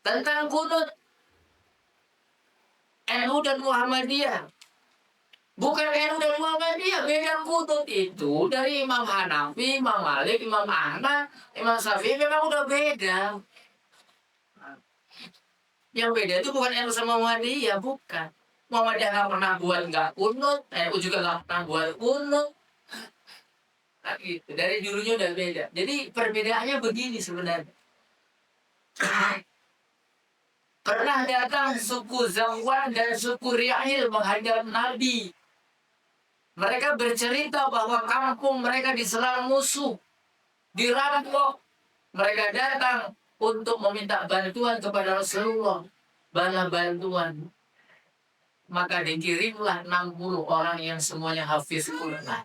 tentang kunut NU dan Muhammadiyah. Bukan NU dan Muhammadiyah, beda kunut itu dari Imam Hanafi, Imam Malik, Imam Ahmad, Imam Syafi'i memang udah beda. Yang beda itu bukan NU sama Muhammadiyah, bukan. Muhammadiyah nggak pernah buat nggak kunut, NU juga nggak pernah buat kunut. Nah, gitu. Dari dulunya udah beda. Jadi perbedaannya begini sebenarnya. Pernah datang suku Zawwan dan suku Ri'il menghadap Nabi. Mereka bercerita bahwa kampung mereka diserang musuh, dirampok. Mereka datang untuk meminta bantuan kepada Rasulullah. Bala bantuan. Maka dikirimlah 60 orang yang semuanya hafiz Quran.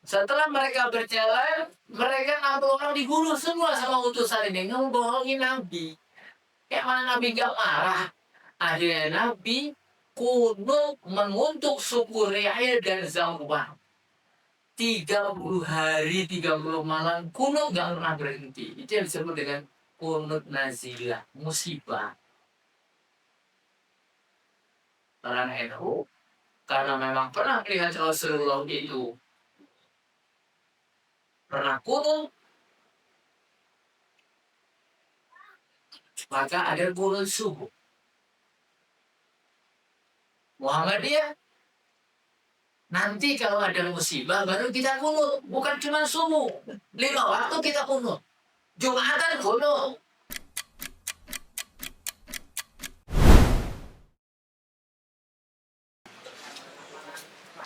Setelah mereka berjalan, mereka 60 orang dibunuh semua sama utusan ini. Ngebohongin Nabi. Kayak mana Nabi gak marah? Akhirnya Nabi kunut mengutuk suku Ri'il dan Zawwan. 30 hari, 30 malam kunut gak pernah berhenti. Itu yang disebut dengan kunut nazilah, musibah. Orang NU karena memang pernah melihat Rasulullah itu pernah kunut, maka ada kunut subuh. Muhammadiyah nanti kalau ada musibah baru kita kunut, bukan cuma subuh. 5 waktu kita kunut. Jumatan kunut.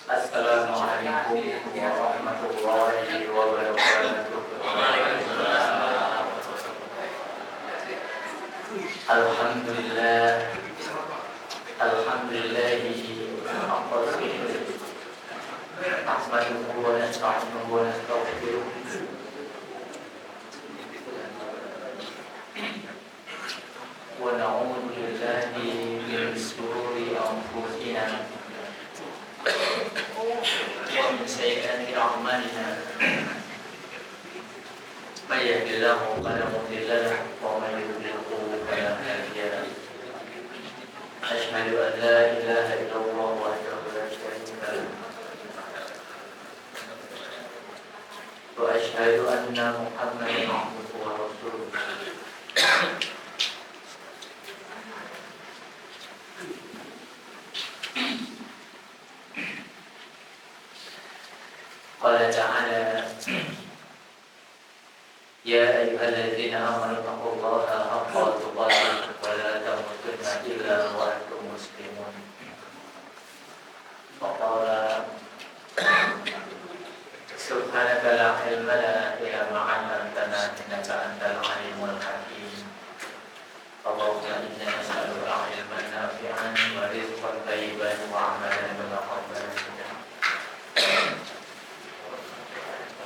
Assalamualaikum warahmatullahi wabarakatuh. Alhamdulillah. Alhamdulillahi Ahmaduhu wa nasta'inuhu wa nastaghfiruh. Wa na'udzu billahi min shururi anfusina ومن سيئات أعمالنا من يهد الله فلا مضل له ومن يضلل فلا هادي له أشهد أن لا إله إلا الله وحده لا شريك له وأشهد أن محمدا عبده ورسوله قال تعالى يا أيها الذين آمنوا اتقوا الله حق تقاته ولا تموتن إلا وأنتم مسلمون. وقال سبحانك لا علم لنا إلا ما علمتنا إنك أنت العليم الحكيم. اللهم إنا نسألك علما نافعا ورزقا طيبا وعملا متقبلا.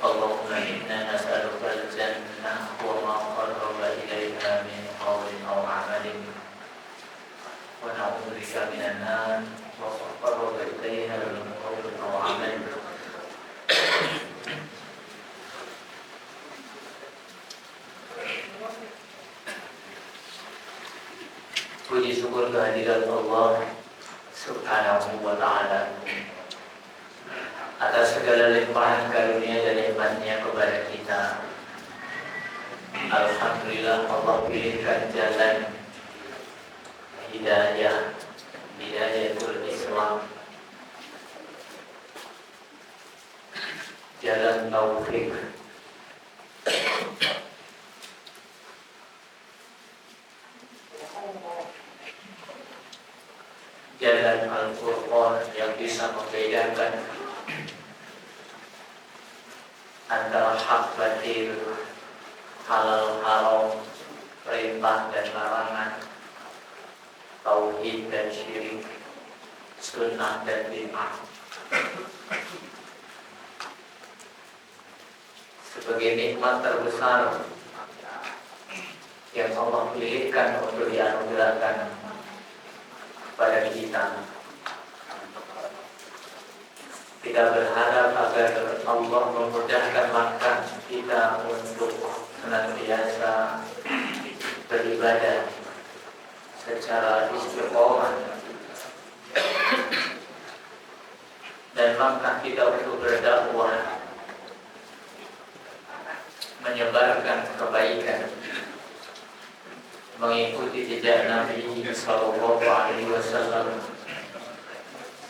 اللهم إنا نسألك الجنة وما قرب إليها من قول أو عمل ونعوذ بك من النار وما قرب إليها من قول أو عمل. Puji syukur kehadirat Allah Subhanahu wa ta'ala atas segala limpahan karunia dan nikmat-Nya kepada kita. Alhamdulillah Allah pilihkan jalan hidayah, hidayatul Islam, jalan taufik, jalan Al-Qur'an yang bisa membedakan antara hak batil, halal haram, perintah dan larangan, tauhid dan syirik, sunnah dan bid'ah. Sebagai nikmat terbesar yang Allah pilihkan untuk dianugerahkan kepada kita. Kita berharap agar Allah memudahkan langkah kita untuk senantiasa beribadah secara istiqomah dan langkah kita untuk berdakwah, menyebarkan kebaikan, mengikuti jejak Nabi Sallallahu Alaihi Wasallam.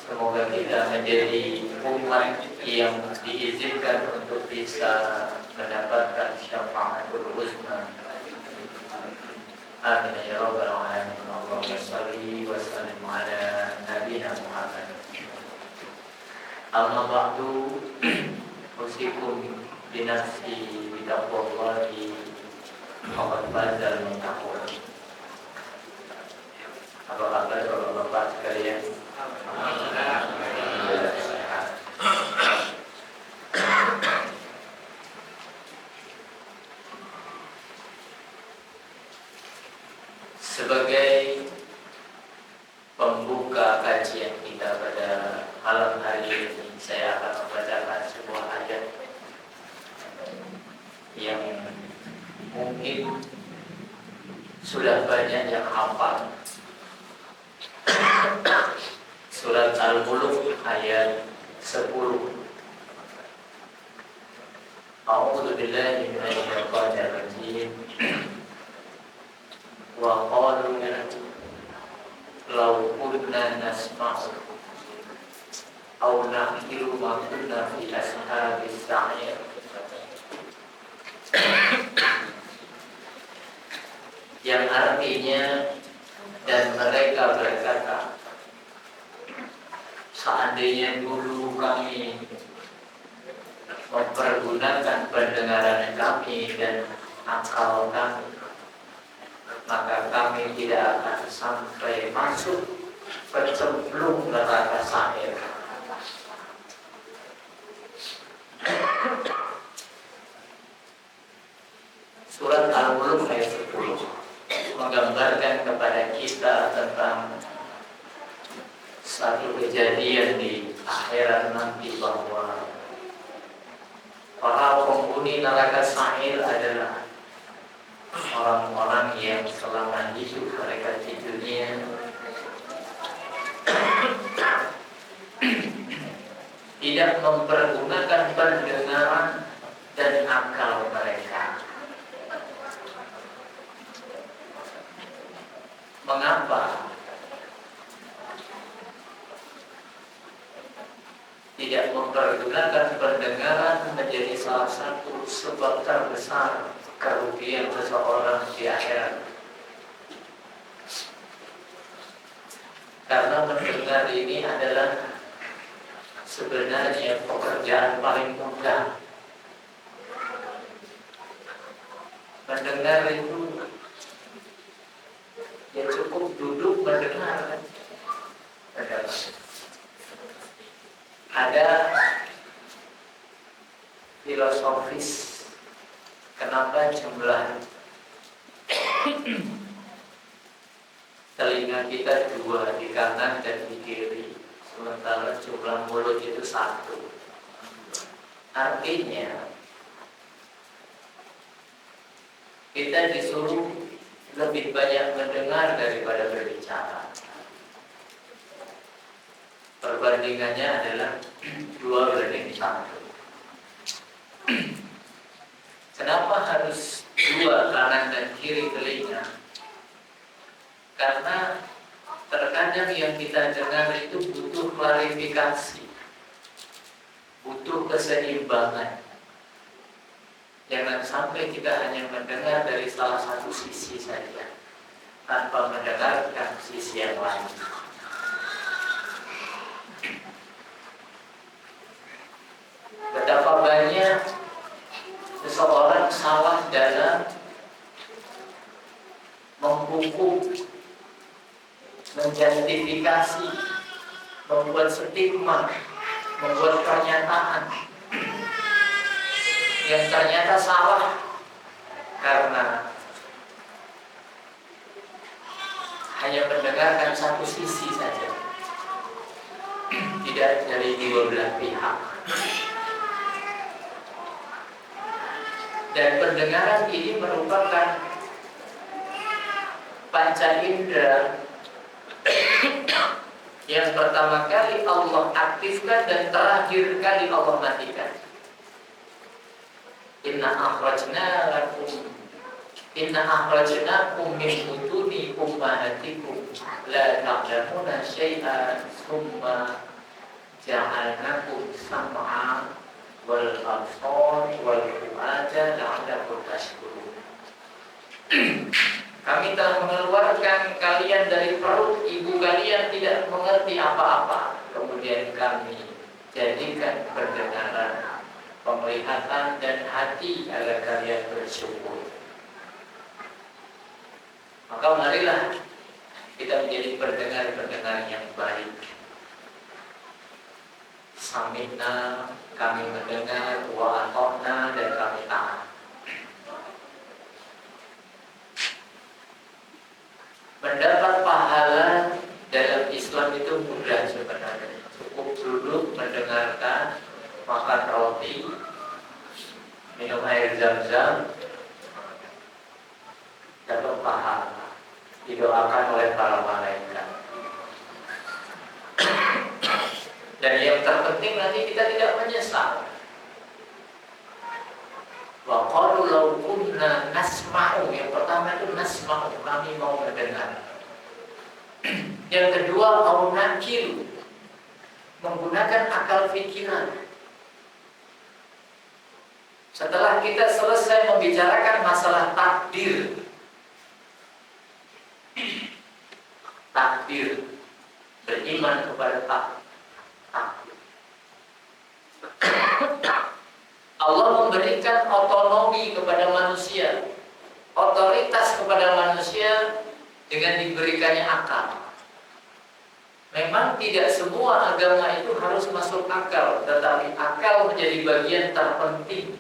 Semoga kita menjadi umat yang diizinkan untuk bisa mendapatkan syafaatul husna. Amin ya rabbal alamin. Allahumma shalli wa sallim ala nabiyyina Muhammad. Amma ba'du, usikum binafsi bitaqwallahi faqad fazal muttaqun. Apa kabar Bapak sekalian? Sebagai pembuka kajian kita pada malam hari ini, saya akan membacakan sebuah ayat yang mungkin sudah banyak yang hafal. Surat Al-Mulk ayat 10. A'udzu billahi minasy syaithanir rajim. Wa qalu law kunna nasma'u aw na'qilu ma kunna fi ashabis sa'ir. Yang artinya, dan mereka berkata, seandainya dulu kami mempergunakan pendengaran kami dan akal kami, maka kami tidak akan sampai masuk kecemplung neraka sa'ir. Surat Al-Mulk ayat 10 menggambarkan kepada kita tentang satu kejadian di akhirat nanti, bahwa para penghuni neraka sa'ir adalah orang-orang yang selama hidup mereka di dunia tidak mempergunakan pendengaran dan akal mereka. Mengapa tidak mempergunakan pendengaran menjadi salah satu sebab terbesar kerugian seseorang di akhirat? Karena mendengar ini adalah sebenarnya pekerjaan paling mudah. Mendengar itu ya cukup duduk mendengar kan? Ada filosofis kenapa jumlah telinga kita dua, di kanan dan di kiri, sementara jumlah mulut itu satu. Artinya kita disuruh lebih banyak mendengar daripada berbicara. Perbandingannya adalah 2:1. Kenapa harus dua, kanan dan kiri telinga? Karena terkadang yang kita dengar itu butuh klarifikasi, butuh keseimbangan. Jangan sampai kita hanya mendengar dari salah satu sisi saja, tanpa mendengarkan sisi yang lain. Betapa banyak seseorang salah dalam menghukum, menjustifikasi, membuat stigma, membuat pernyataan yang ternyata salah karena hanya mendengarkan satu sisi saja, tidak dari dua belah pihak. Dan pendengaran ini merupakan panca indera yang pertama kali Allah aktifkan dan terakhir kali Allah matikan. Inna akhrajnakum min butuni ummahatikum la ta'lamuna syai'an summa ja'alnakum sam'a wal absar wal fu'ada la'allakum tashkurun. Kami telah mengeluarkan kalian dari perut ibu kalian tidak mengerti apa-apa. Kemudian kami jadikan pendengaran, penglihatan dan hati agar kalian bersyukur. Maka marilah kita menjadi pendengar-pendengar yang baik. Sami'na, kami mendengar, wa ata'na, dan kami taat. Mendapat pahala dalam Islam itu mudah sebenarnya. Cukup duduk mendengarkan, makan roti, minum air zam-zam, dapat pahala, didoakan oleh para malaikat. Dan yang terpenting nanti kita tidak menyesal. Wa qalu law kunna nasma'u, yang pertama itu nasma'u, kami mau mendengar. Yang kedua au nakilu, menggunakan akal pikiran. Setelah kita selesai membicarakan masalah takdir, beriman kepada takdir. Allah memberikan otonomi kepada manusia, otoritas kepada manusia dengan diberikannya akal. Memang tidak semua agama itu harus masuk akal, tetapi akal menjadi bagian terpenting.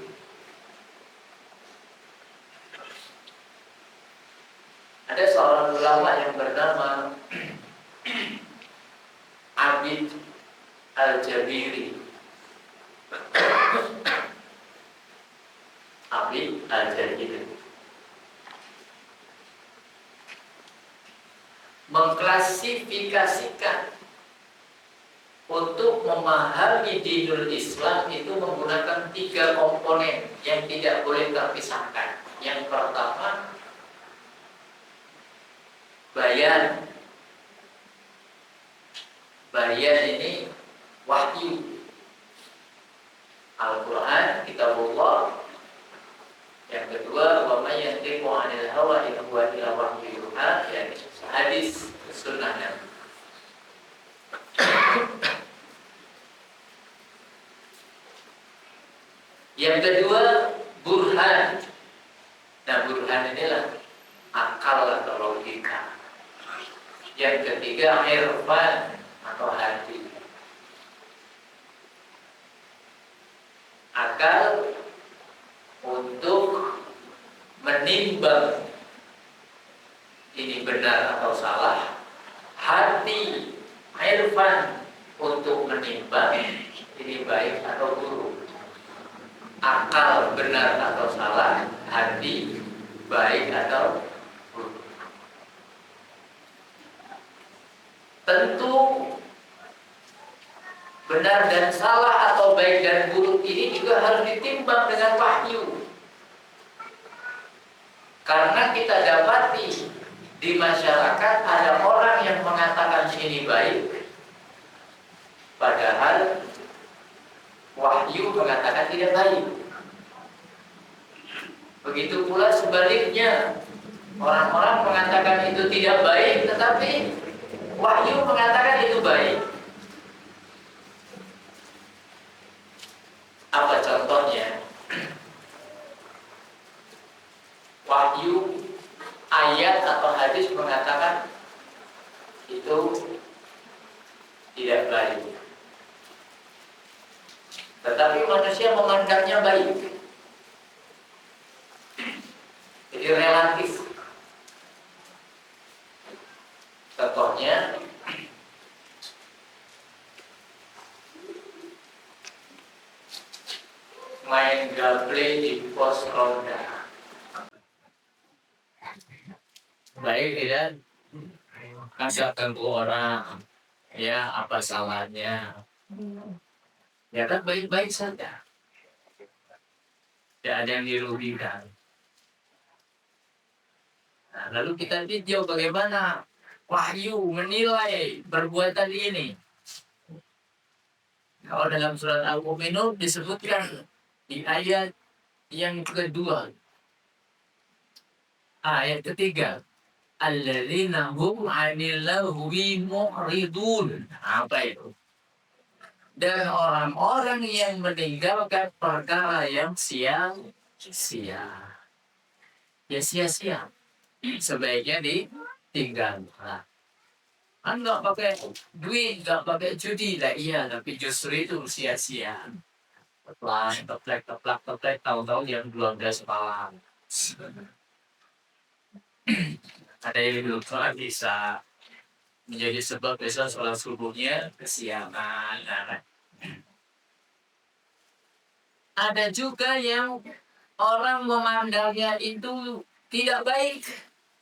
Ada seorang ulama yang bernama Abid Al-Jabiri. Abid Al-Jabiri mengklasifikasikan untuk memahami dinul Islam itu menggunakan 3 komponen yang tidak boleh terpisahkan. Yang pertama, bayan. Bayan ini wahyu, Al-Quran, kitabullah. Yang kedua, wa may yantiqu 'anil hawa in huwa illa wahyun yuha, yakni hadis sunnah. Yang kedua, burhan. Nah, burhan inilah akal atau logika. Yang ketiga, irfan atau hati. Akal untuk menimbang ini benar atau salah, hati irfan untuk menimbang ini baik atau buruk. Akal benar atau salah, hati baik atau buruk. Tentu benar dan salah atau baik dan buruk ini juga harus ditimbang dengan wahyu. Karena kita dapati di masyarakat ada orang yang mengatakan ini baik, padahal wahyu mengatakan tidak baik. Begitu pula sebaliknya, orang-orang mengatakan itu tidak baik, tetapi wahyu mengatakan itu baik. Apa contohnya? Wahyu, ayat atau hadis mengatakan itu tidak baik, tetapi manusia memandangnya baik. Jadi relatif. Contohnya, main gaple di pos ronda. baik tidak kasih ke orang, ya apa salahnya, ya kan baik-baik saja, tidak ada yang dirugikan. Nah, lalu kita tinjau bagaimana wahyu menilai perbuatan ini. Kalau dalam surat Al-Mu'minun disebutkan di ayat yang kedua, ayat ketiga, alladzina hum 'anil lahwi mu'ridun. Apa itu? Dan orang-orang yang meninggalkan perkara yang sia-sia. Ya sia-sia. Sebaiknya ditinggalkan. Kan nggak pakai duit, nggak pakai judi lah, iya, tapi justru itu sia-sia. Teplak, tahu-tahu yang 12 malam. Ada yang belum sholat bisa menjadi sebab besok sholat subuhnya kesiangan. Nah, ada juga yang orang memandangnya itu tidak baik,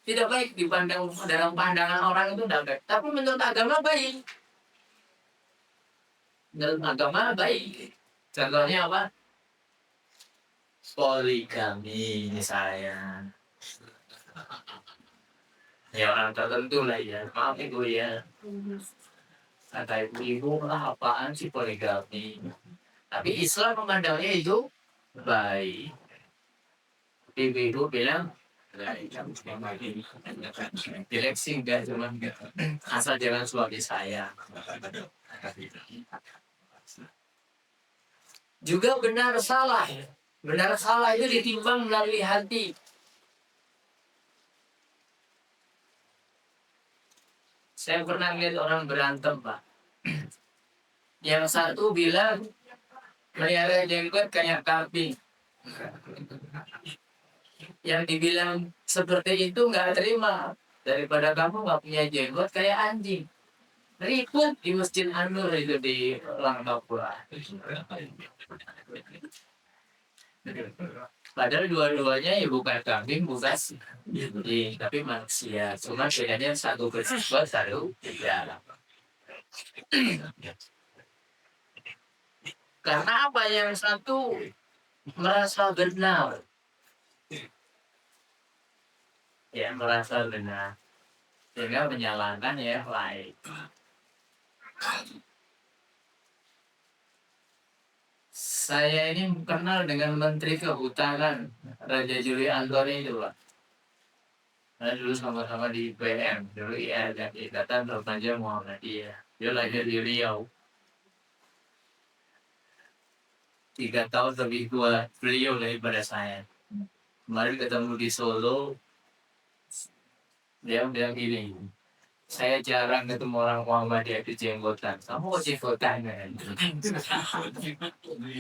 tidak baik dipandang dalam pandangan orang itu tidak baik. Tapi menurut agama baik. Menurut agama baik. Contohnya apa? Poligami misalnya. Ya orang tertentu lah ya. Maaf ibu ya. Kata ibu lah apaan sih poligami? Tapi Islam memandangnya itu baik. Tapi ibu bilang direksi enggak, cuma asal jangan suami saya. Juga benar salah itu ditimbang melalui hati. Saya pernah lihat orang berantem, Pak. Yang satu bilang melihara jenggot kayak kambing. Yang dibilang seperti itu nggak terima. Daripada kamu nggak punya jenggot kayak anjing. Ribut di Masjid Anur itu di Lang Papua. Padahal dua-duanya ya bukan kambing, bukan tapi manusia. Cuma bedanya satu bersifat, satu tidak. Karena apa? Yang satu merasa benar. Ya, merasa benar. Sehingga menyalahkan yang lain. Saya ini kenal dengan Menteri Kehutanan Raja Juli Antoni itu, Pak. Saya dulu sama-sama di PM, dulu ya ada Ikatan Remaja Muhammadiyah. Dia lahir di Riau. 3 tahun lebih tua beliau daripada saya. Kemarin ketemu di Solo, dia bilang gini, saya jarang ketemu orang Muhammadiyah itu jenggotan. Kamu kok jenggotan kan?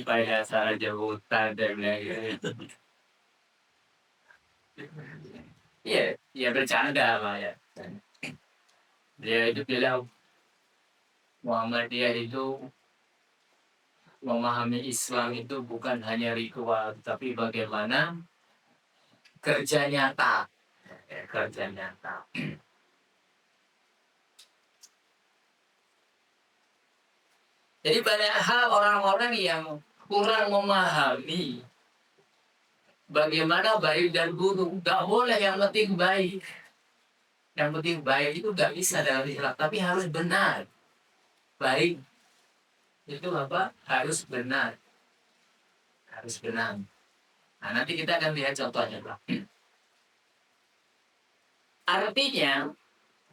Pada saat jenggotan, dia bilang gitu. Iya, ya bercanda lah ya. Dia itu bilang Muhammadiyah itu memahami Islam itu bukan hanya ritual, tapi bagaimana kerja nyata. Kerja nyata. Jadi banyak hal orang-orang yang kurang memahami bagaimana baik dan buruk. Gak boleh yang penting baik. Yang penting baik itu gak bisa dalam Islam, tapi harus benar. Baik itu apa? Harus benar. Harus benar. Nah, nanti kita akan lihat contohnya, Pak. Artinya,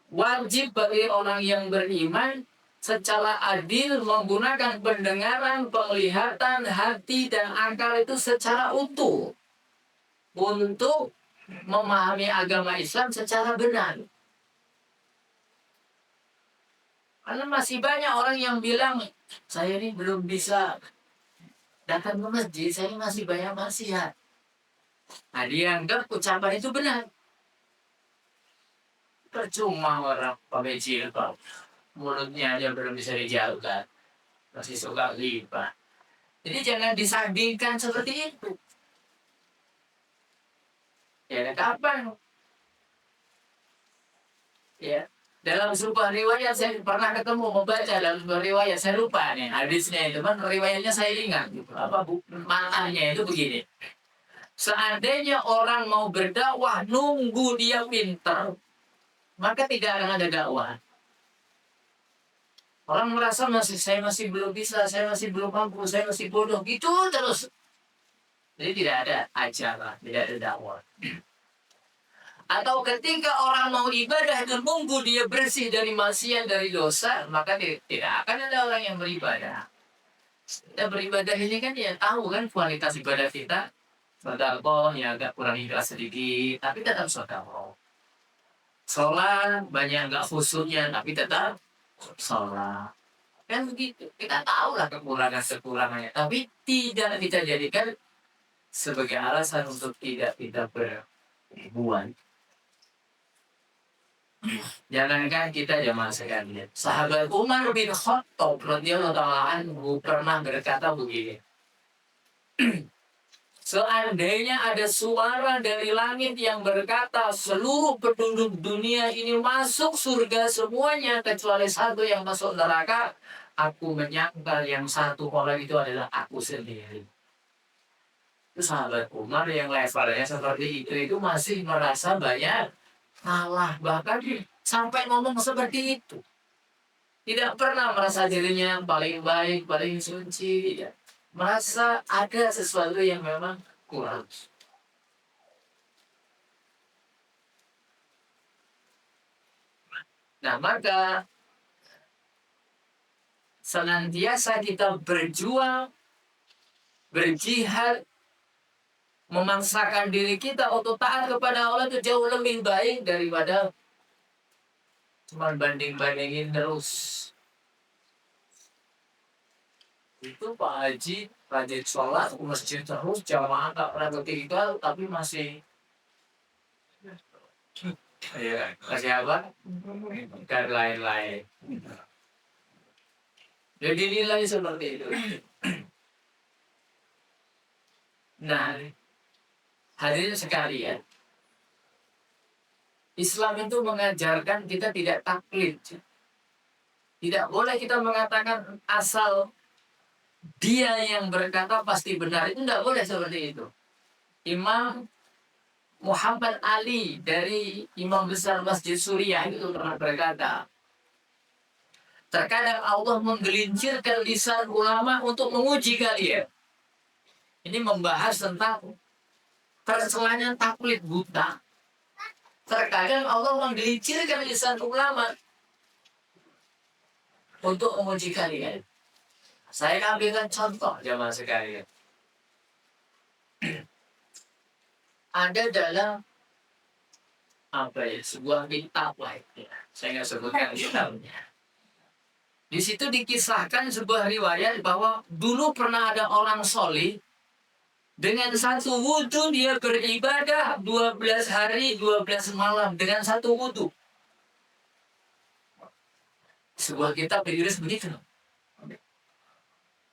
wajib bagi orang yang beriman secara adil menggunakan pendengaran, penglihatan, hati, dan akal itu secara utuh untuk memahami agama Islam secara benar. Karena masih banyak orang yang bilang, saya ini belum bisa datang ke masjid, saya ini masih banyak maksiat. Nah, dianggap ucapan itu benar. Percuma orang pakai jilbab, mulutnya aja belum bisa dijauhkan, masih suka lipat. Jadi jangan disandingkan seperti itu. Ya kapan Ya. Dalam sebuah riwayat saya pernah ketemu membaca dalam sebuah riwayat, saya lupa nih hadisnya itu kan, riwayatnya saya ingat gitu. Maknanya itu begini. Seandainya orang mau berdakwah nunggu dia pintar, maka tidak akan ada dakwah. Orang merasa saya masih belum bisa, saya masih belum mampu, saya masih bodoh, gitu terus. Jadi tidak ada acara, tidak ada dakwah. Atau ketika orang mau ibadah dan nunggu dia bersih dari maksiat, dari dosa, maka tidak akan ada orang yang beribadah. Kita beribadah ini kan ya tahu kan kualitas ibadah kita. Sedekah ya agak kurang ikhlas sedikit, tapi tetap sedekah. Sholat banyak nggak khusyuknya, tapi tetap sholat. Kan begitu. Kita tahu lah kekurangan-kekurangannya, tapi tidak kita jadikan sebagai alasan untuk tidak kita berbuat. Jangankan kita jamaah sekalian, sahabat Umar bin Khattab radhiyallahu ta'ala anhu pernah berkata begini. Seandainya ada suara dari langit yang berkata seluruh penduduk dunia ini masuk surga semuanya kecuali satu yang masuk neraka, aku menyangkal yang satu orang itu adalah aku sendiri. Itu sahabat Umar yang levelnya seperti itu masih merasa banyak salah, bahkan sampai ngomong seperti itu. Tidak pernah merasa dirinya yang paling baik, paling suci. Ya. Merasa ada sesuatu yang memang kurang. Nah, maka senantiasa kita berjuang, berjihad, memaksakan diri kita untuk taat kepada Allah itu jauh lebih baik daripada cuma banding-bandingin terus. Itu Pak Haji rajin sholat ke masjid terus, jamaah tak pernah ketinggal, tapi masih masih apa? Dan lain-lain. Jadi nilai seperti itu. Nah, hadirin sekalian, Islam itu mengajarkan kita tidak taklid. Tidak boleh kita mengatakan asal dia yang berkata pasti benar. Itu tidak boleh seperti itu. Imam Muhammad Ali dari Imam Besar Masjid Suriah itu pernah berkata, terkadang Allah menggelincirkan lisan ulama untuk menguji kalian. Ini membahas tentang tercelanya taklid buta. Terkadang Allah menggelincirkan lisan ulama untuk menguji kalian. Saya ambilkan contoh jamaah sekalian. Ada dalam sebuah kitab lah ya. Saya nggak sebutkan kitabnya. Di situ dikisahkan sebuah riwayat bahwa dulu pernah ada orang solih dengan satu wudhu dia beribadah 12 hari 12 malam dengan satu wudhu. Sebuah kitab ditulis begitu.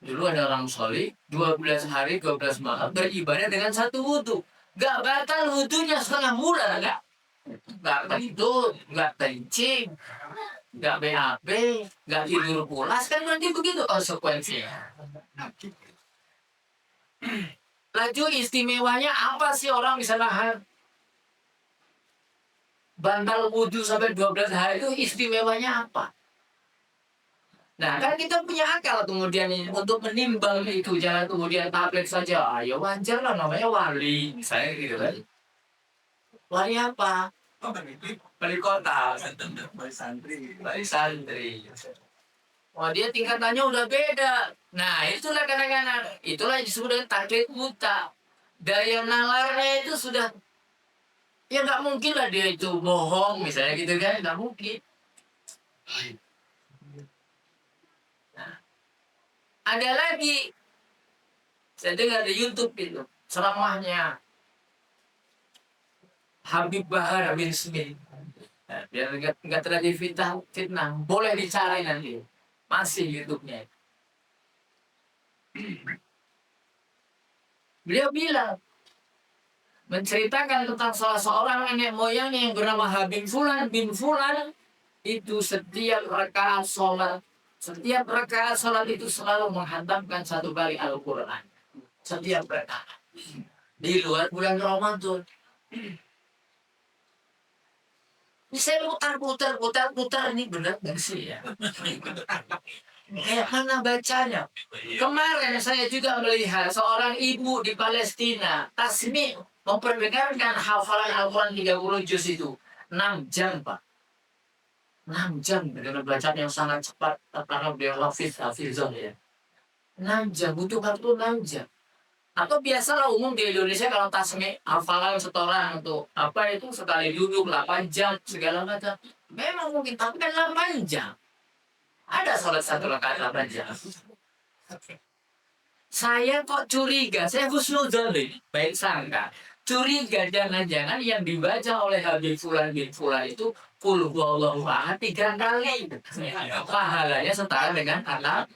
Dulu ada orang solih 12 hari 12 malam beribadah dengan satu wudhu. Gak batal wudhunya setengah bulan, gak tidur, gak kencing, gak BAB, gak tidur pulas, kan nanti begitu konsekuensinya. Laju istimewanya apa sih orang bisa nahan bantal wudhu sampai 12 hari itu istimewanya apa? Nah kan kita punya akal kemudian untuk menimbang itu, jangan kemudian taklid saja. Ya wajar lah namanya wali, misalnya gitu kan. Wali apa? Wali kota, wali santri. Wali santri. Wah dia tingkatannya udah beda. Nah itulah kadang-kadang, itulah yang disebut dengan taklid buta. Daya nalarnya itu sudah, ya nggak mungkin lah dia itu bohong misalnya gitu kan, nggak mungkin. Nah, ada lagi, saya dengar di YouTube itu ceramahnya Habib Bahar bin Smith. Nah, biar nggak terjadi fitnah, boleh dicari nanti, masih YouTube-nya. Beliau bilang, menceritakan tentang salah seorang nenek moyangnya yang bernama Habib Fulan bin Fulan itu setiap rakaat sholat itu selalu menghantamkan satu kali Al-Quran. Setiap rakaat. Di luar bulan Ramadan. Ini saya putar ini benar nggak sih ya? Kayak mana bacanya? Kemarin saya juga melihat seorang ibu di Palestina tasmi memperdengarkan hafalan Al-Quran 30 juz itu 6 jam, Pak. 6 jam dengan bacaan yang sangat cepat karena beliau hafizah ya. 6 jam, butuh waktu 6 jam. Atau biasalah umum di Indonesia kalau tasmi hafalan setoran untuk apa itu sekali duduk 8 jam segala macam. Memang mungkin tapi kan 8 jam. Ada sholat satu rakaat 8 jam. Saya kok curiga, saya husnuzon baik sangka. Curiga jangan-jangan yang dibaca oleh Habib Fulan bin Fulan itu Qul huwallahu ahad 3 kali. Pahalanya setara dengan anak.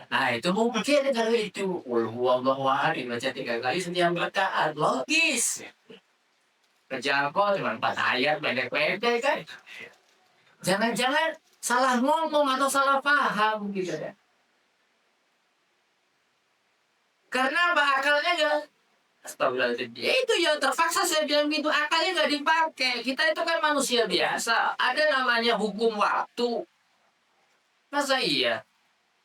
Nah itu mungkin kalau itu Qul huwallahu ahad dibaca 3 kali setiap rakaat, logis. Kejangkau cuma 4 ayat pendek-pendek kan. Jangan-jangan salah ngomong atau salah paham gitu ya. Karena apa akalnya enggak? Astagfirullahaladzim. Ya itu ya terpaksa saya bilang gitu, akalnya nggak dipakai. Kita itu kan manusia biasa. Ada namanya hukum waktu. Masa iya?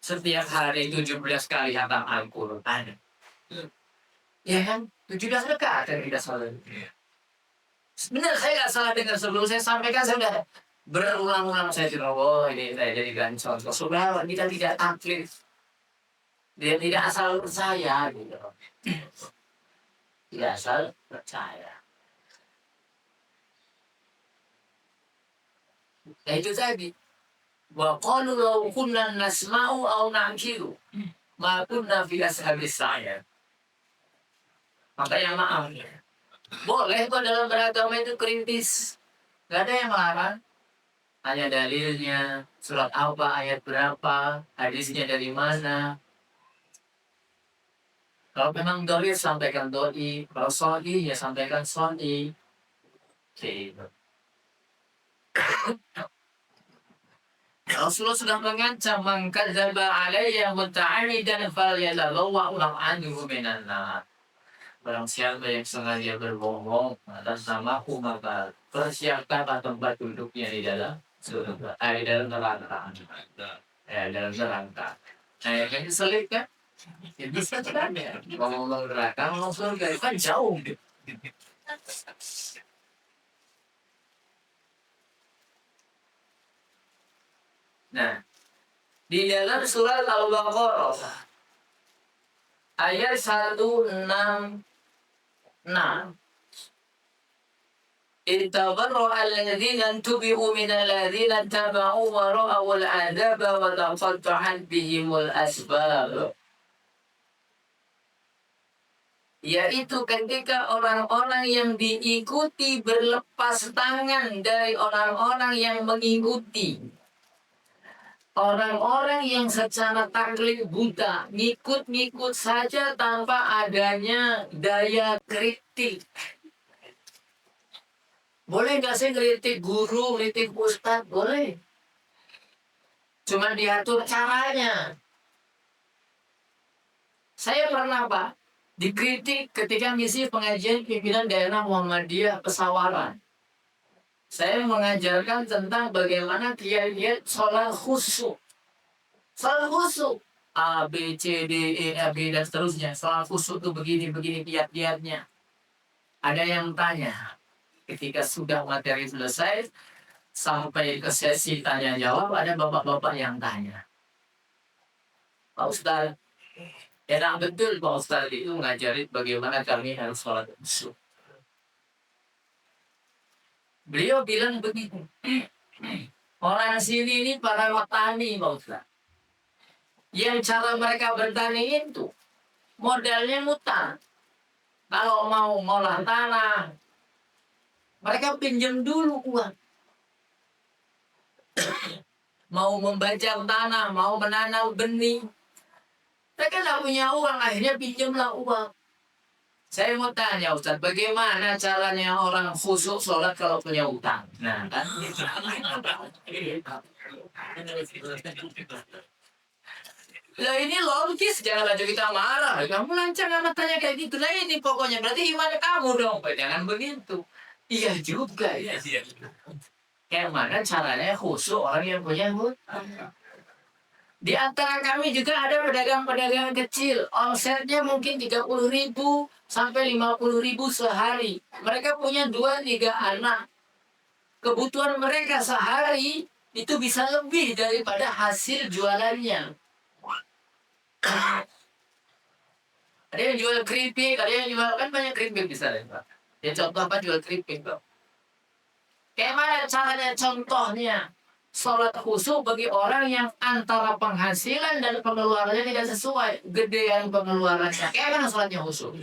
Setiap hari 17 kali hatam Al-Quran. Ya kan? 17 rakaat kan kita salah. Benar, saya nggak salah dengar sebelum saya sampaikan, saya sudah berulang-ulang saya bilang, oh ini saya jadikan contoh. Supaya kita tidak taklid. Dia tidak asal percaya gitu. Tidak asal percaya. Nah itu tadi. Wa qalu law kunna nasma'u aw na'qilu ma kunna fi ashabis sa'ir. Makanya maaf. Boleh kok dalam beragama itu kritis. Gak ada yang melarang. Hanya dalilnya, surat apa, ayat berapa, hadisnya dari mana. Kalau memang doi sampaikan doi, kalau sahih ya sampaikan sahih. Gitu. Rasulullah sudah mengancam man kadzdzaba alayya muta'ammidan falyatabawa maq'adahu minan nar. Barang siapa yang sengaja berbohong atas namaku maka persiapkan tempat duduknya di dalam surga, di dalam neraka. Dalam neraka. Nah, yang sulit kan? Ya bisa kan ya, ngomong neraka, ngomong surga itu kan jauh gitu. Nah, di dalam surat Al-Baqarah ayat 166 Ittabarra'a alladhina tubi'u minal ladzina taba'u wa ra'awul 'adzaba wa taqatta'at bihimul asbab. Yaitu ketika orang-orang yang diikuti berlepas tangan dari orang-orang yang mengikuti. Orang-orang yang secara taklid buta, ngikut-ngikut saja tanpa adanya daya kritik. Boleh nggak sih kritik guru, kritik ustadz? Boleh. Cuma diatur caranya. Saya pernah, Pak, dikritik ketika misi pengajian pimpinan daerah Muhammadiyah Pesawaran. Saya mengajarkan tentang bagaimana kiat-kiat sholat khusyuk. Sholat khusyuk. A, B, C, D, E, F, G, dan seterusnya. Sholat khusyuk itu begini-begini kiat-kiatnya. Ada yang tanya. Ketika sudah materi selesai, sampai ke sesi tanya-jawab, ada bapak-bapak yang tanya. Pak Ustadz, enak betul Pak Ustadz itu ngajarin bagaimana kami harus sholat khusyuk. Beliau bilang begini, orang sini ini para petani Pak Ustadz. Yang cara mereka bertani itu, modalnya ngutang. Kalau mau ngolah tanah, mereka pinjam dulu uang. Mau membajak tanah, mau menanam benih. Mereka nggak punya uang, akhirnya pinjamlah uang. Saya mau tanya Ustaz, bagaimana caranya orang khusyuk sholat kalau punya utang? Nah, kan? Lah ini logis, jangan aja kita marah. Kamu lancang amat tanya kayak gitu. Lah ini pokoknya berarti iman kamu dong. Jangan begitu. Iya juga ya. Kayak mana caranya khusyuk orang yang punya hutang? Di antara kami juga ada pedagang-pedagang kecil. Omsetnya mungkin 30.000 sampai 50.000 sehari. Mereka punya 2-3 anak. Kebutuhan mereka sehari itu bisa lebih daripada hasil jualannya. Ada yang jual keripik, ada yang jual, kan banyak keripik di sana, Pak. Ya contoh apa jual keripik, Pak. Kayak mana caranya contohnya? Sholat khusyuk bagi orang yang antara penghasilan dan pengeluarannya tidak sesuai. Gedean pengeluarannya. Kayak mana sholatnya khusyuk?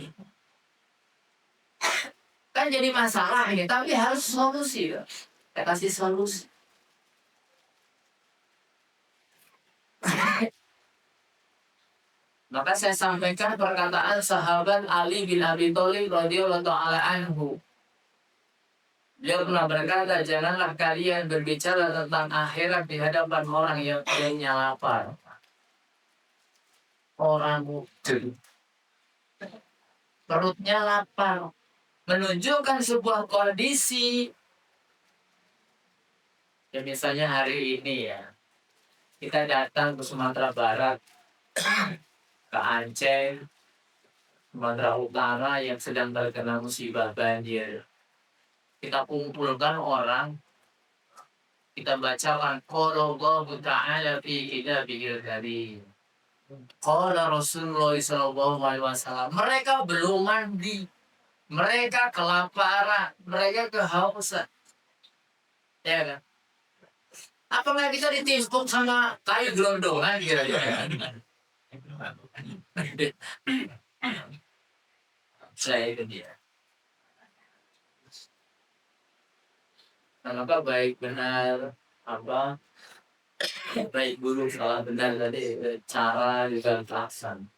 Kan jadi masalah ini, tapi harus solusi. Ya. Kita kasih solusi. Maka saya sampaikan perkataan sahabat Ali bin Abi Thalib radhiyallahu ta'ala anhu. Dia pernah berkata, janganlah kalian berbicara tentang akhirat di hadapan orang yang perutnya lapar. Orang itu perutnya lapar. Menunjukkan sebuah kondisi. Ya misalnya hari ini ya, kita datang ke Sumatera Barat, ke Aceh, Sumatera Utara yang sedang terkena musibah banjir. Kita kumpulkan orang, kita bacakan qala Allahu ta'ala fi kitabil karim. Qala Rasulullah sallallahu alaihi wasallam. Mereka belum mandi. Mereka kelaparan, mereka kehausan. Ya kan? Apa nggak bisa ditimpuk sama kayu gelondongan kira-kira? Saya itu dia. Maka baik benar apa baik buruk salah benar tadi cara juga terlaksana.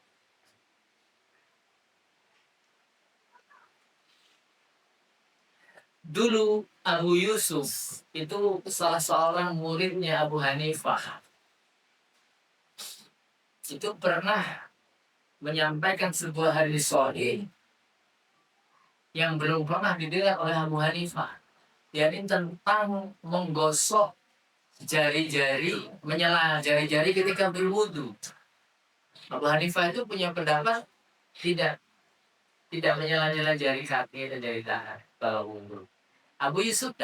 Dulu Abu Yusuf itu salah seorang muridnya Abu Hanifah. Itu pernah menyampaikan sebuah hadis sahih yang belum pernah didengar oleh Abu Hanifah. Yakni tentang menggosok jari-jari, menyela jari-jari ketika berwudu. Abu Hanifah itu punya pendapat tidak menyela-nyela jari kaki dan jari tangan kalau wudu. Abu Yusuf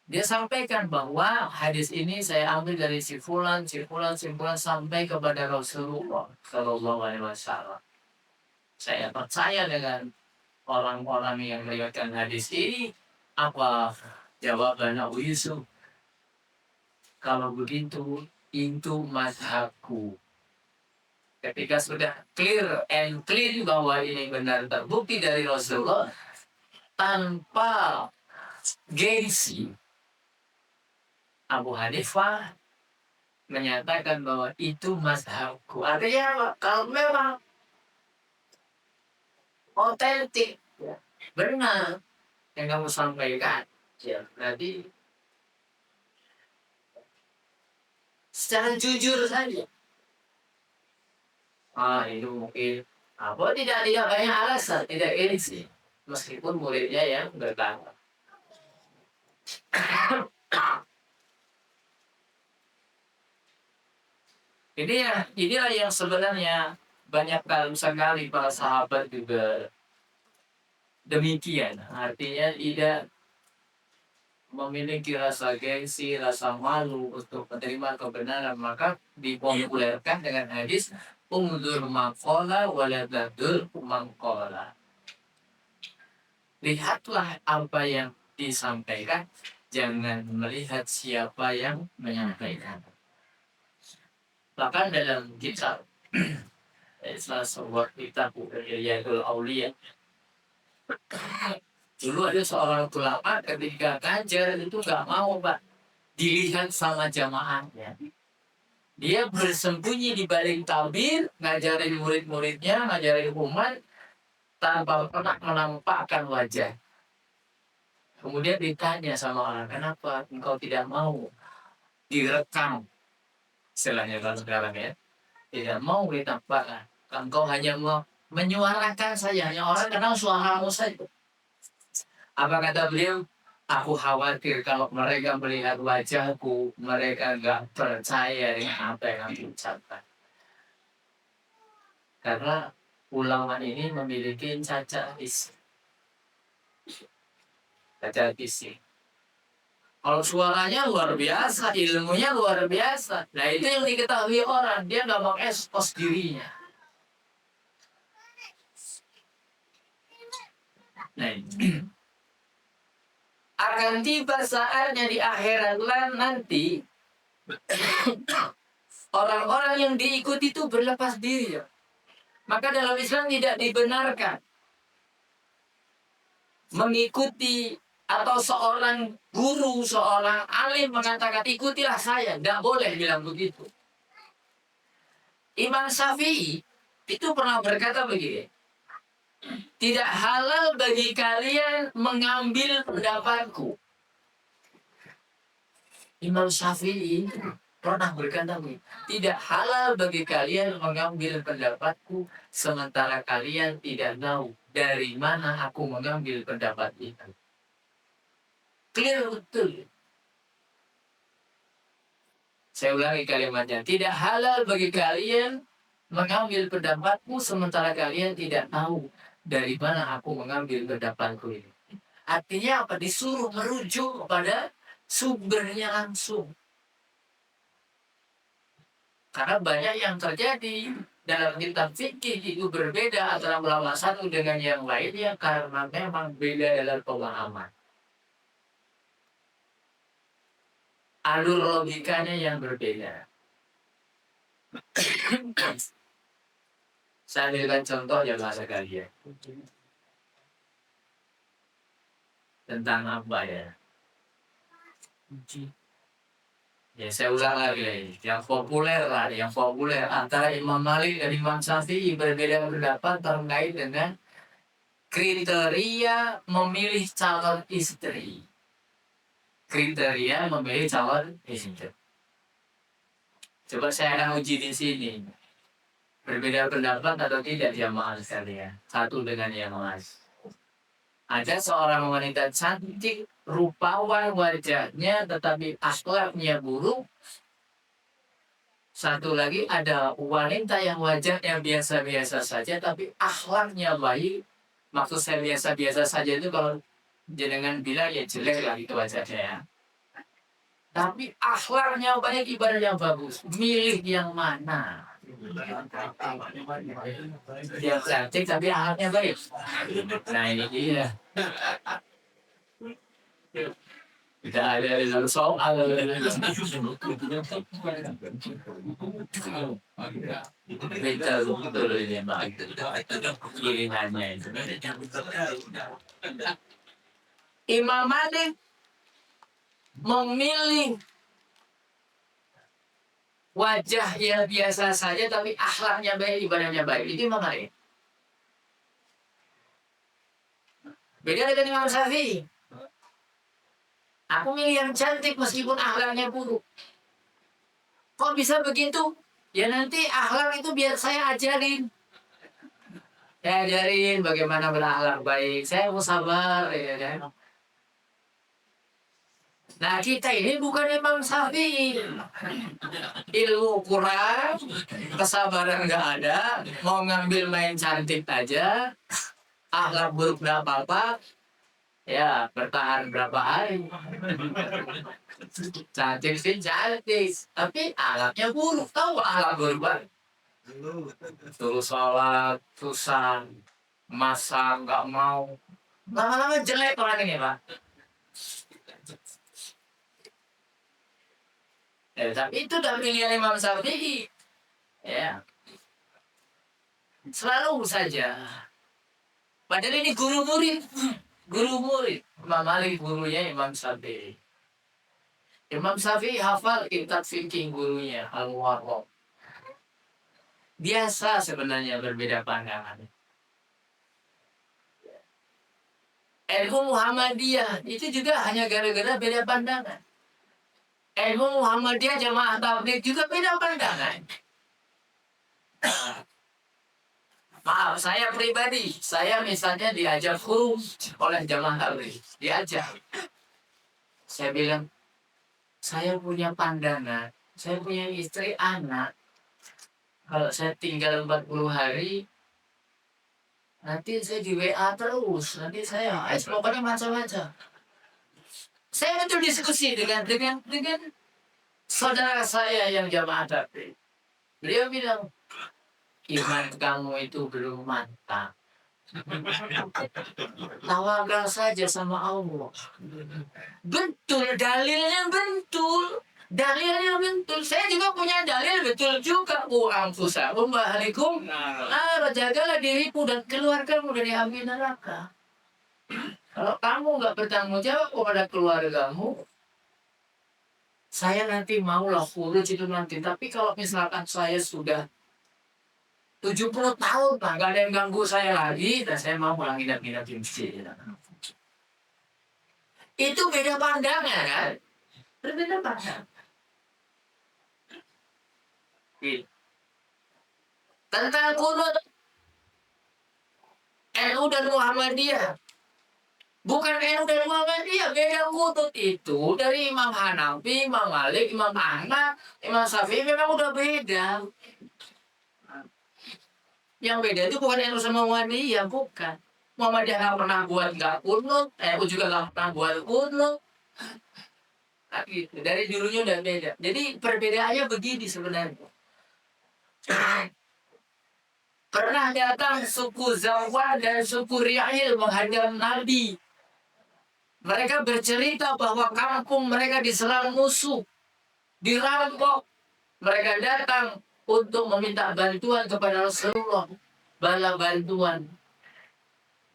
dia sampaikan bahwa hadis ini saya ambil dari si fulan sampai kepada Rasulullah Shallallahu Alaihi Wasallam. Saya percaya dengan orang-orang yang meriwayatkan hadis ini. Apa jawaban Abu Yusuf? Kalau begitu, itu mazhabku. Ketika sudah clear and clean bahwa ini benar terbukti dari Rasulullah, tanpa gengsi, Abu Hanifah menyatakan bahwa itu mazhabku. Artinya apa? Kalau memang otentik, benar yang kamu sampaikan, ya berarti secara jujur saja. Itu mungkin apa tidak banyak alasan, tidak gengsi, meskipun muridnya yang bertanya. Inilah yang sebenarnya banyak sekali para sahabat juga demikian. Artinya tidak memiliki rasa gengsi, rasa malu untuk menerima kebenaran, maka dipopulerkan dengan hadis unzur maqala wala tadur maqala. Lihatlah apa yang disampaikan, jangan melihat siapa yang menyampaikan. Bahkan dalam kitab salah sebuah kitab Hilyatul Auliya, dulu ada seorang ulama ketika ngajar itu nggak mau Pak dilihat sama jamaahnya, Dia bersembunyi di balik tabir, ngajarin murid-muridnya, ngajarin umat, tanpa pernah menampakkan wajah. Kemudian ditanya sama orang, kenapa engkau tidak mau direkam? Istilahnya kalau sekarang ya, tidak mau ditampakkan. Engkau hanya mau menyuarakan saja, hanya orang kenal suaramu saja. Apa kata beliau? Aku khawatir kalau mereka melihat wajahku, mereka nggak percaya dengan apa yang aku ucapkan. Karena ulama ini memiliki cacat fisik. Cacat fisik. Kalau suaranya luar biasa, ilmunya luar biasa. Nah itu yang diketahui orang, dia nggak mengekspos dirinya. Nah, akan tiba saatnya di akhirat nanti orang-orang yang diikuti itu berlepas diri. Maka dalam Islam tidak dibenarkan mengikuti atau seorang guru, seorang alim mengatakan ikutilah saya. Tidak boleh bilang begitu. Imam Syafi'i itu pernah berkata begini, tidak halal bagi kalian mengambil pendapatku. Imam Syafi'i pernah berkata begini, tidak halal bagi kalian mengambil pendapatku sementara kalian tidak tahu dari mana aku mengambil pendapat itu. Clear betul. Saya ulangi kalimatnya, tidak halal bagi kalian mengambil pendapatku sementara kalian tidak tahu dari mana aku mengambil pendapatku ini. Artinya apa? Disuruh merujuk kepada sumbernya langsung. Karena banyak yang terjadi dalam kitab fikih itu berbeda antara ulama satu dengan yang lainnya karena memang beda dalam pemahaman. Alur logikanya yang berbeda. Saya ambilkan contoh ya bahasa kalian. Tentang apa ya? Ya saya ulang lagi, yang populer lah, yang populer antara Imam Malik dan Imam Syafi'i berbeda pendapat terkait dengan kriteria memilih calon istri. Kriteria memilih calon istri. Coba saya akan uji di sini. Berbeda pendapat atau tidak jamaah sekalian? Satu dengan yang lain. Ada seorang wanita cantik, rupawan wajahnya, tetapi akhlaknya buruk. Satu lagi ada wanita yang wajahnya biasa-biasa saja, tapi akhlaknya baik. Maksud saya biasa-biasa saja itu kalau jenengan bilang ya jelek lah itu wajahnya ya. Tapi akhlaknya banyak, ibadahnya bagus. Milih yang mana? Yang cantik tapi akhlaknya baik. Nah ini dia. Tidak ada soal. Kita betul ini pilihannya itu. Imam Malik memilih wajah yang biasa saja tapi akhlaknya baik, ibadahnya baik. Itu Imam Malik. Beda dengan Imam Syafi'i. Aku milih yang cantik meskipun akhlaknya buruk. Kok bisa begitu? Ya nanti akhlak itu biar saya ajarin. Saya ajarin bagaimana berakhlak baik. Saya mau sabar ya kan. Nah kita ini bukan Imam Syafi'i. Ilmu kurang, kesabaran nggak ada, mau ngambil main cantik aja, akhlak buruk nggak apa-apa. Ya, bertahan berapa hari. Cantik sih cantik, tapi akhlaknya buruk. Tahu akhlak buruk banget. Terus sholat, susah, masak nggak mau. Lama-lama jelek orang ini, Pak. Ya, tapi itu udah pilihan Imam Syafi'i. Ya. Selalu saja. Padahal ini guru murid. Imam Malik gurunya Imam Syafi'i. Imam Syafi'i hafal kitab fikih gurunya Al-Muharram. Biasa sebenarnya berbeda pandangan. NU Muhammadiyah itu juga hanya gara-gara beda pandangan. NU Muhammadiyah Jamaah Tabligh juga beda pandangan. Maaf, saya pribadi, saya misalnya diajak huruf oleh Jamaah Tabligh, diajak. Saya bilang, saya punya pandangan, saya punya istri, anak. Kalau saya tinggal 40 hari, nanti saya di WA terus, nanti saya pokoknya macam-macam. Saya itu diskusi dengan saudara saya yang Jamaah Tabligh. Beliau bilang, iman kamu itu belum mantap. Tawakal saja sama Allah. Betul, dalilnya betul. Dalilnya betul. Saya juga punya dalil betul juga. Anfusakum wa ahlikum. Jagalah dirimu dan keluargamu dari api neraka. Kalau kamu nggak bertanggung jawab kepada keluargamu, saya nanti maulah khuruj itu nanti. Tapi kalau misalkan saya sudah 70 tahun, Pak, nggak ada yang ganggu saya lagi, dan saya mau pulang nginap-nginap di masjid. Itu beda pandangan, kan? Berbeda pandangan. Tentang kunut NU dan Muhammadiyah. Bukan NU dan Muhammadiyah, beda kunut itu dari Imam Hanafi, Imam Malik, Imam Ahmad, Imam Syafi'i memang udah beda. Yang beda itu bukan NU sama Muhammadiyah, bukan. Muhammadiyah nggak pernah buat nggak kunut, NU juga nggak pernah buat kunut. Nah, gitu. Dari dulunya udah beda. Jadi perbedaannya begini sebenarnya. Pernah datang suku Zawah dan suku Ri'il menghadap Nabi. Mereka bercerita bahwa kampung mereka diserang musuh, dirampok. Mereka datang untuk meminta bantuan kepada Rasulullah, bala bantuan.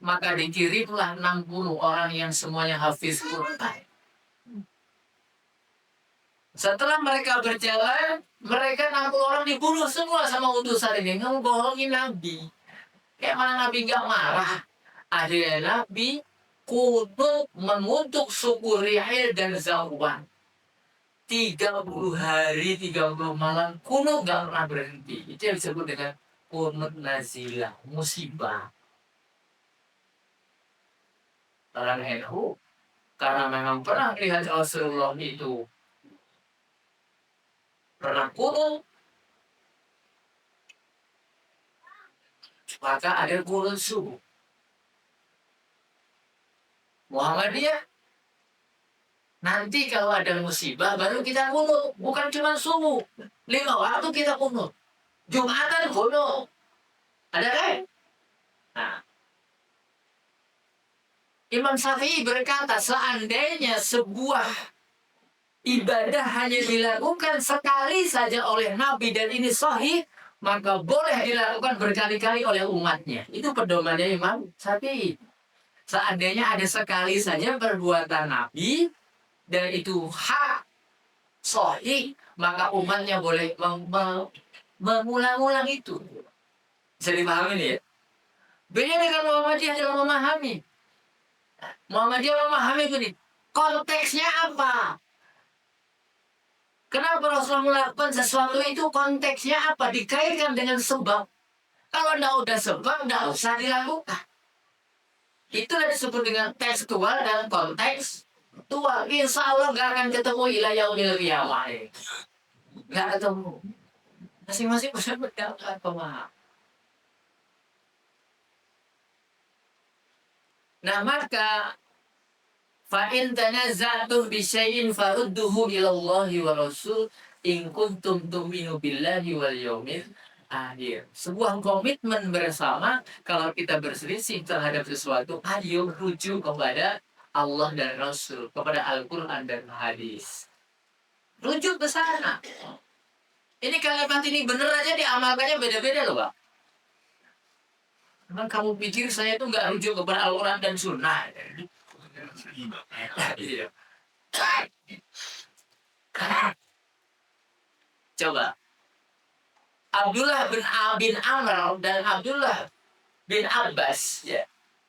Maka dikirimlah 60 orang yang semuanya hafiz Quran. Setelah mereka berjalan, mereka 60 orang dibunuh semua sama utusan ini. Kamu bohongin Nabi. Kayak mana Nabi gak marah? Akhirnya Nabi kunut mengutuk suku Ri'il dan Zawah. 30 hari, 30 malam, kunut gak pernah berhenti. Itu yang disebut dengan kunut nazilah, musibah. Orang NU, karena memang pernah lihat Rasulullah itu pernah kunut, maka ada kunut subuh. Muhammadiyah, nanti kalau ada musibah baru kita kunut, bukan cuma subuh. 5 waktu kita kunut. Jumatan kunut. Ada kan? Nah, Imam Syafi'i berkata, seandainya sebuah ibadah hanya dilakukan sekali saja oleh Nabi dan ini sahih, maka boleh dilakukan berkali-kali oleh umatnya. Itu pedomannya Imam Syafi'i. Seandainya ada sekali saja perbuatan Nabi dan itu hak sahih, maka umatnya boleh mengulang-ulang itu. Bisa dipahami ya? Beda dengan Muhammadiyah dalam memahami. Muhammadiyah memahami begini, konteksnya apa? Kenapa Rasulullah melakukan sesuatu itu, konteksnya apa? Dikaitkan dengan sebab. Kalau tidak udah sebab, tidak usah dilakukan. Itulah disebut dengan tekstual dan konteks tua. Insya Allah gak akan ketemu ila yaumil qiyamah. Gak ketemu. Masing-masing bisa mendapat pemahaman. Nah, maka fa'in tanaza'tum bisyai'in farudduhu ilallahi wa rasul in kuntum tu'minu billahi wal yaumil akhir. Sebuah komitmen bersama, kalau kita berselisih terhadap sesuatu, ayo rujuk kepada Allah dan Rasul, kepada Al-Quran dan hadis. Rujuk ke sana. Ini kalimat ini bener aja diamalkannya beda-beda loh, Pak. Memang kamu pikir saya itu nggak rujuk kepada Al-Quran dan Sunnah? Coba. Abdullah bin Amr dan Abdullah bin Abbas, ya.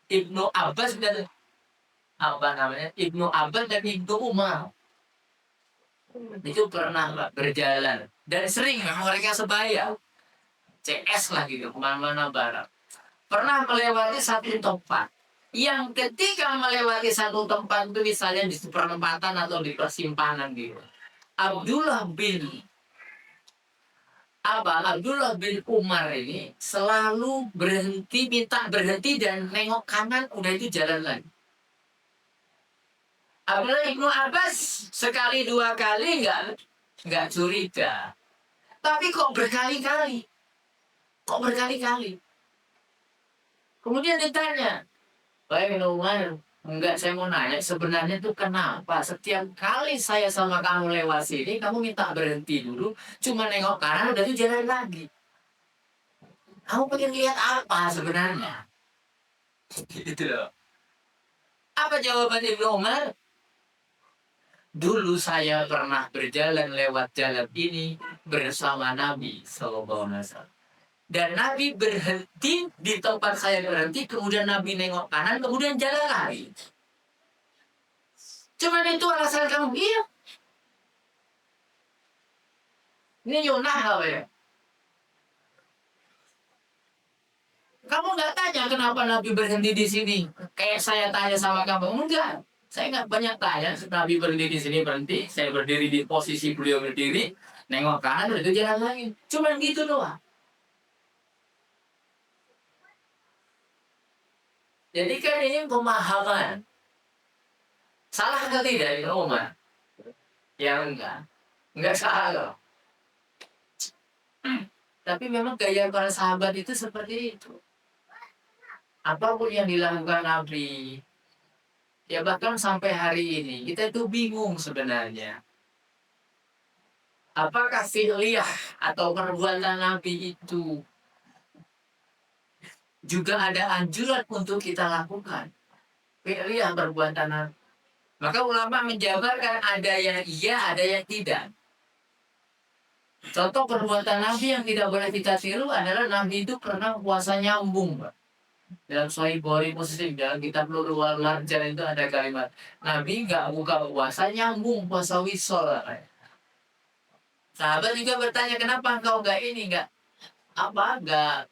Ibnu Abbas dan Ibnu Abbas dan Ibnu Umar itu pernah Pak, berjalan dan sering mereka sebaya CS lah gitu kemana-mana bareng. Pernah melewati satu tempat yang ketika melewati satu tempat itu misalnya di perempatan atau di persimpangan gitu, Abdullah bin Umar ini selalu minta berhenti dan nengok kanan, udah itu jalan lagi. Abdullah ibnu Abbas sekali dua kali nggak curiga, tapi kok berkali-kali, kemudian ditanya, "Wahai ibnu Umar, enggak, saya mau nanya sebenarnya itu kenapa setiap kali saya sama kamu lewat sini kamu minta berhenti dulu, cuma nengok kanan udah itu jalan lagi. Kamu pengen lihat apa sebenarnya?" Gitu loh. Apa jawaban Ibnu Umar? "Dulu saya pernah berjalan lewat jalan ini bersama Nabi SAW. Dan Nabi berhenti di tempat saya berhenti, kemudian Nabi nengok kanan, kemudian jalan lagi. Cuman itu alasan kamu?" Iya. Ini Yunah apa ya? Kamu nggak tanya kenapa Nabi berhenti di sini? Kayak saya tanya sama kamu, enggak. Saya nggak banyak tanya. Nabi berhenti di sini, berhenti. Saya berdiri di posisi beliau berdiri, nengok kanan, itu jalan lagi. Cuman gitu doang. Jadi kan ini pemahaman. Salah atau tidak ini Umar? Ya enggak salah. Tapi memang gaya para sahabat itu seperti itu. Apapun yang dilakukan Nabi, ya bahkan sampai hari ini kita itu bingung sebenarnya. Apakah fi'liyah atau perbuatan Nabi itu juga ada anjuran untuk kita lakukan? Fi'liyah perbuatan Nabi. Maka ulama menjabarkan ada yang iya, ada yang tidak. Contoh perbuatan Nabi yang tidak boleh kita tiru adalah Nabi itu pernah puasa nyambung, Pak. Dalam Sahih Bukhari Muslim, dalam kitab Nurul Marjan itu ada kalimat, Nabi nggak buka puasa nyambung, puasa wisol. Sahabat juga bertanya, "Kenapa engkau nggak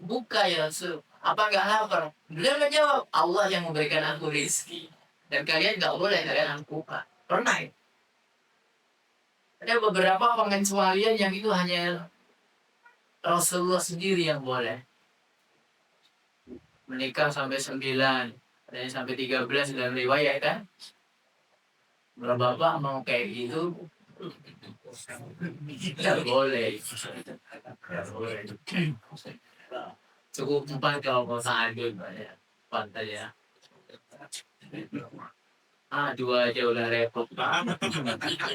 buka ya Rasul? Apa nggak lapar?" Beliau menjawab, "Allah yang memberikan aku rezeki dan kalian nggak boleh, kalian aku buka." Pernah ya? Ada beberapa pengecualian yang itu hanya Rasulullah sendiri yang boleh. Menikah sampai 9, ada yang sampai 13 dalam riwayat kan. Kalau bapak mau kayak gitu, tidak boleh. Cukup 4 kalau mau seadil, ya. 4 aja. 2 aja udah repot.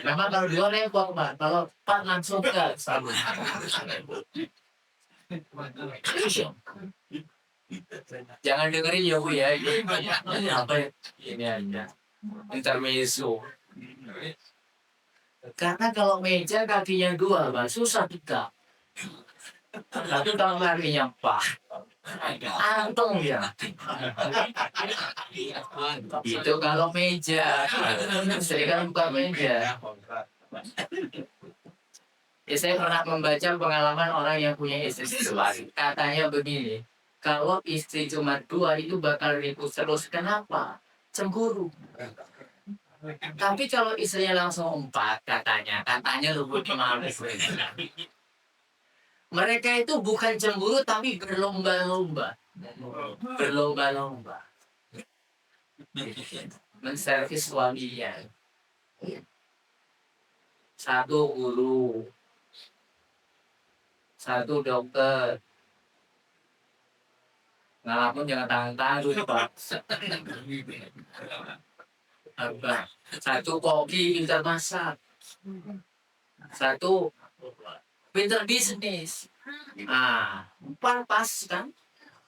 Memang kalau 2 repot, Pak. Kalau 4 langsung ke sabun. Jangan dengerin ya Bu ya. Ini apa ya? Ini aja. Intermezzo. Karena kalau meja kakinya 2, Pak, susah kita. Satu kalau kakinya Pak, antung ya. Itu kalau meja. Saya kan buka meja. Ya, saya pernah membaca pengalaman orang yang punya istri dua. Katanya begini, kalau istri cuma 2 itu bakal ribut terus. Kenapa? Cemburu. Tapi kalau istrinya langsung 4, katanya lembut manis. Mereka itu bukan cemburu tapi berlomba-lomba. Menservis suaminya. 1 guru, 1 dokter. Ngalamun jangan tangan-tangan Pak. 1 koki pintar masak. 1 pintar bisnis. 4 pas kan.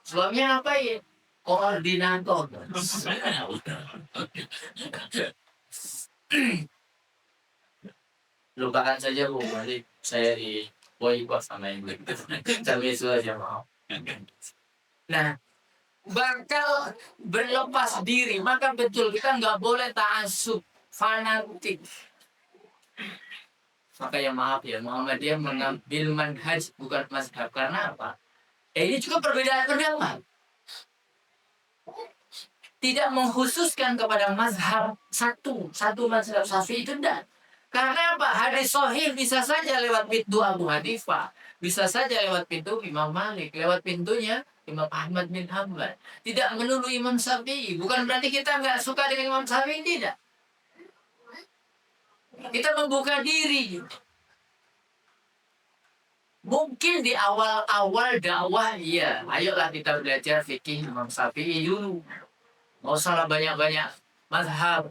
Suaminya apa ya? Koordinator. lupakan saja Bu, nanti saya di boykot sama yang begitu. Tapi itu aja mau. Nah, bakal berlepas diri, maka betul kita nggak boleh ta'assub, fanatik. Maka ya maaf ya, Muhammadiyah mengambil manhaj bukan mazhab. Karena apa? Ini juga perbedaan pendapat. Tidak mengkhususkan kepada mazhab satu mazhab Syafi'i itu tidak. Karena apa? Hadis sahih bisa saja lewat pintu Abu Hanifah, bisa saja lewat pintu Imam Malik, lewat pintunya Imam Ahmad bin Hanbal. Tidak melulu Imam Syafi'i. Bukan berarti kita nggak suka dengan Imam Syafi'i, tidak. Kita membuka diri. Mungkin di awal-awal dakwah, ya, ayolah kita belajar fikih Imam Syafi'i dulu. Mau salah banyak-banyak mazhab.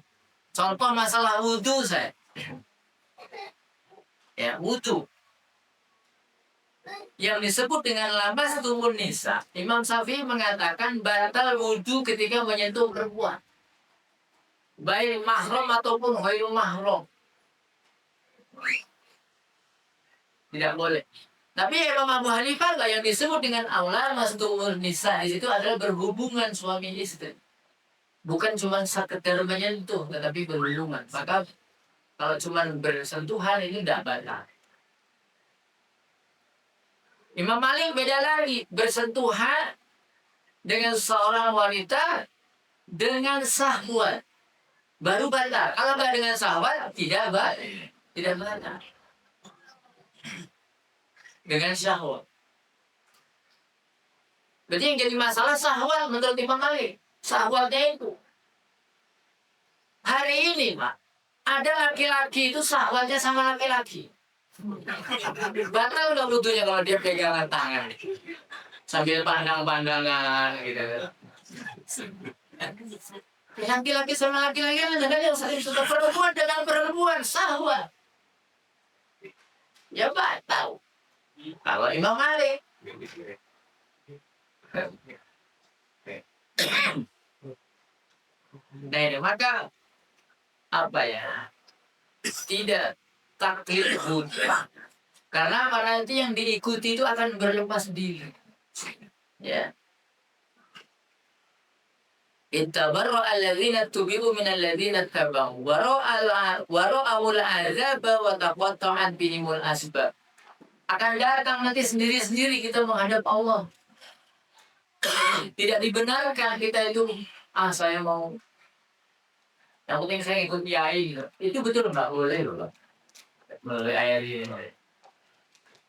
Contoh masalah wudhu saya. Ya, wudhu. Yang disebut dengan lamas tumun nisa. Imam Syafi'i mengatakan batal wudhu ketika menyentuh perempuan. Baik mahram ataupun ghairu mahram. Tidak boleh. Tapi Imam Abu Hanifah lah yang disebut dengan aula masdu'ul nisa. Di situ adalah berhubungan suami istri. Bukan cuma sekedar menyentuh, tetapi berhubungan. Maka kalau cuma bersentuhan ini tidak batal. Imam Malik beda lagi, bersentuhan dengan seorang wanita dengan syahwat baru batal. Kalau nggak dengan syahwat tidak batal. Dengan syahwat. Berarti yang jadi masalah syahwat menurut Imam Malik. Syahwatnya itu. Hari ini, Pak, ada laki-laki itu syahwatnya sama laki-laki. Batal udah butuhnya kalau dia pegangan tangan. Sambil pandang-pandangan gitu. Laki-laki sama laki-laki ada yang sudah perempuan dengan perempuan syahwat. Ya batal. Kalau Imam Malik. Nah, maka apa ya? Tidak taklid buta. Karena nanti yang diikuti itu akan berlepas diri. Ya. Ittabarra alladzina tubi'u min alladzina tabau wa ra'awul azaba wa taqatta'at bihimul asbab. Akan datang nanti sendiri-sendiri kita menghadap Allah. Tidak dibenarkan kita itu saya mau yang penting saya ikut kiai gitu. Itu betul nggak boleh loh melalui ayat ini.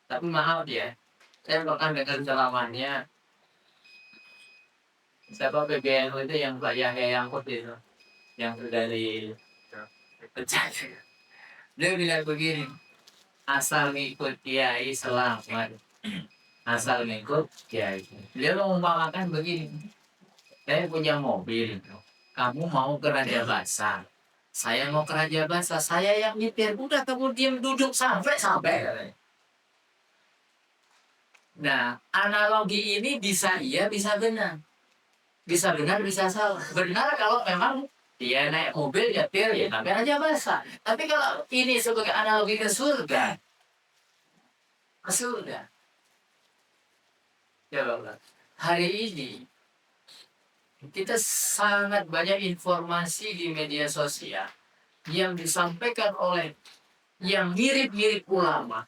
Tapi maaf ya, saya pernah dengar ceramahnya siapa PBNU itu yang Pak Yahya Yangkut itu yang dari pecah. Dia bilang begini, asal ngikut kiai selamat, asal ngikut kiai. Dia mengumpamakan begini, saya punya mobil, kamu mau ke Raja Basah, saya mau ke Raja Basah, saya yang nyetir, udah kemudian duduk sampai. Nah, analogi ini bisa iya, bisa benar. Bisa benar, bisa salah. Benar kalau memang dia naik mobil, nyetir, ya sampai Raja Basah. Tapi kalau ini sebagai analogi ke surga. Coba, hari ini kita sangat banyak informasi di media sosial yang disampaikan oleh yang mirip-mirip ulama.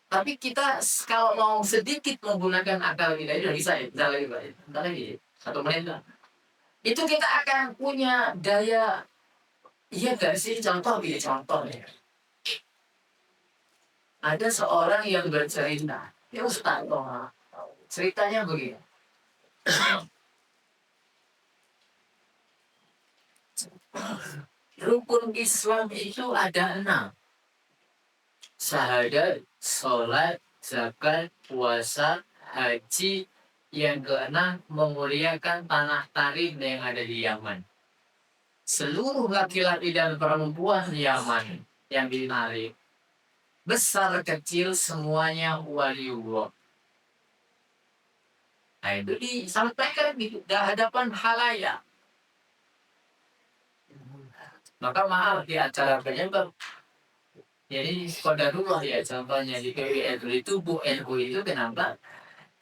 Tapi kita kalau mau sedikit menggunakan akal kita itu bisa ya, bentar lagi 1 menit lah. Itu kita akan punya daya, iya gak sih, contoh ya. Ada seorang yang bercerita, ya Ustaz, ceritanya begini. Rukun Islam itu ada 6. Syahadat, sholat, zakat, puasa, haji. Yang ke-6, memuliakan tanah Tarim yang ada di Yaman. Seluruh laki-laki dan perempuan Yaman yang ditarik, besar kecil semuanya waliullah. Nah itu disampaikan di hadapan halayak. Maka maaf di acara penyebab Jadi qadarullah ya contohnya di PWNU itu Bu NU itu kenapa?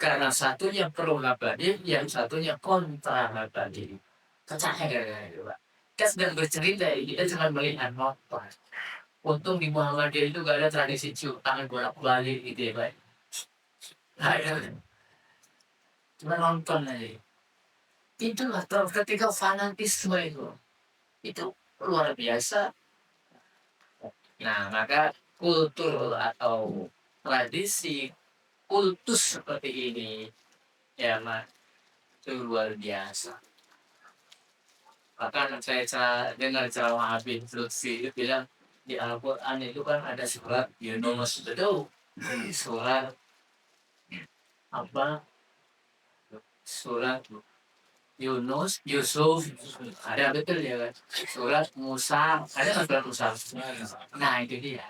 Karena satunya pro Nahdlatul, yang satunya kontra Nahdlatul. Pecahnya gara-gara itu, Pak. Kita sedang bercerita, kita cuma melihat nonton. Untung di Muhammadiyah itu gak ada tradisi cium tangan bolak-balik gitu ya, Pak. Nggak ada. Cuma nonton aja. Itulah ketika fanatisme itu luar biasa. Nah, maka kultur atau tradisi kultus seperti ini ya Mas, itu luar biasa. Bahkan saya dengar ceramah Habib Lutfi itu bilang di Al-Quran itu kan ada surat Yunus betul, surat apa, surat Yunus, Yusuf, ada betul ya kan, surat Musa, ada nggak surat Musa? Nah itu dia,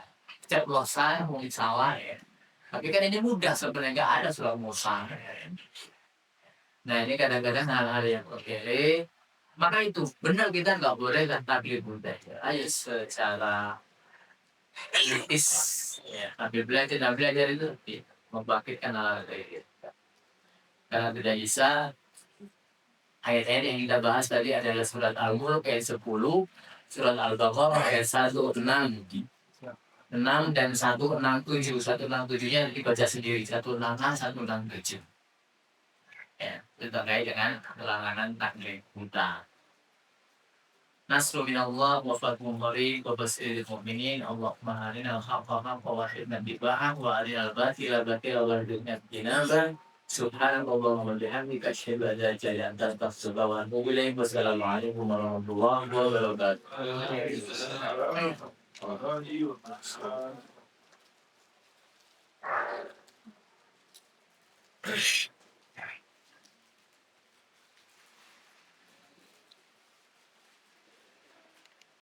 ceplosan mungkin salah ya, tapi kan ini mudah sebenarnya, nggak ada surat Musa. Nah ini kadang-kadang hal-hal yang oke, maka itu benar kita nggak boleh kan taklid budaya. Ayo secara kritis, ya, tidak belajar itu membangkitkan hal kayak gitu. Karena tidak bisa ayat-ayat yang kita bahas tadi adalah surat Al-Mulk ayat 10, surat Al-Baqarah ayat 16, 6 dan 167. 167-nya dibaca sendiri, 166, 167. Ya, itu terkait dengan larangan taklid buta. Nasru minallah wa fathun qarib wa basyiril mu'minin. Allahumma arina al-haqqa haqqan wa arina ittiba'ah wa arina al-batila batila warzuqna ijtinabah. Subhanallah wa bihamdika asyhadu an la ilaha illa anta astaghfiruka wa atubu ilaik. Wassalamualaikum warahmatullahi wabarakatuh.